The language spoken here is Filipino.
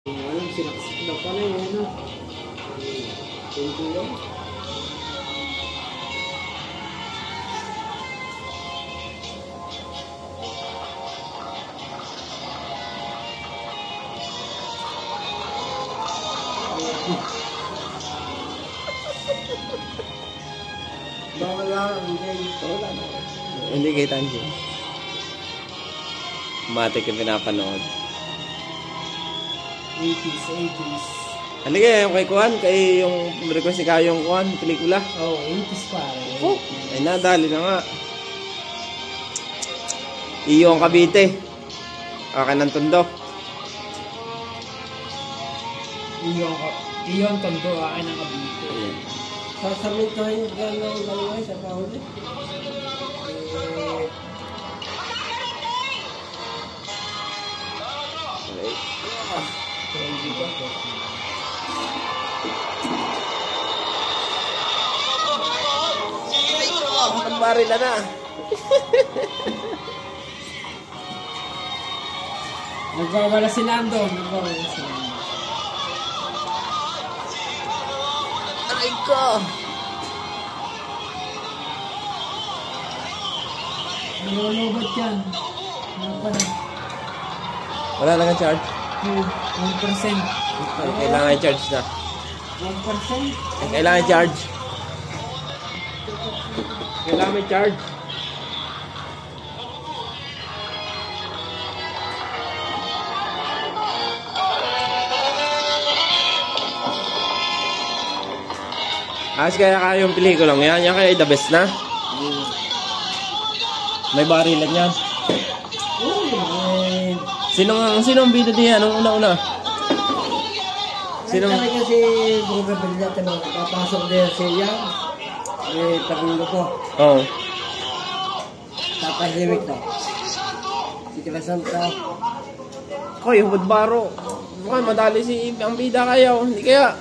Alam, sinaksik daw pala yung ano. Thank you lang. Bawal lang, Hindi kay Tanji. Matik yung pinapanood. 80s. Ano kaya yung kay Kuhan? Kay yung request ni Kayong Kuhan, pelikula? Oo, 80s pa. Oh, ay nadali na nga. Iyong Cavite. Akin ng Tondo. Iyong Tondo, akin ang Cavite. Ayan. Sasamit na yung gano'n sa kahuli. Baril na na. Nagwawala si Lando. Aray ko. Nalulobot yan. Wala na kang charge. 1%. Kailangan i-charge na. 1%? Kailangan i-charge. Kailangan may charge. As kaya yung pelikulang yan. Yan kaya the best na. May barilan yan. Sinong bida diyan? Anong una-una? Sino kasi bumabili natin ng papasok din siya. Tagulo ko. Oo. Tatahimik na. Si Clasanta. Koy, hubad baro. Mukhang madali si ang bida kayo. Hindi kaya.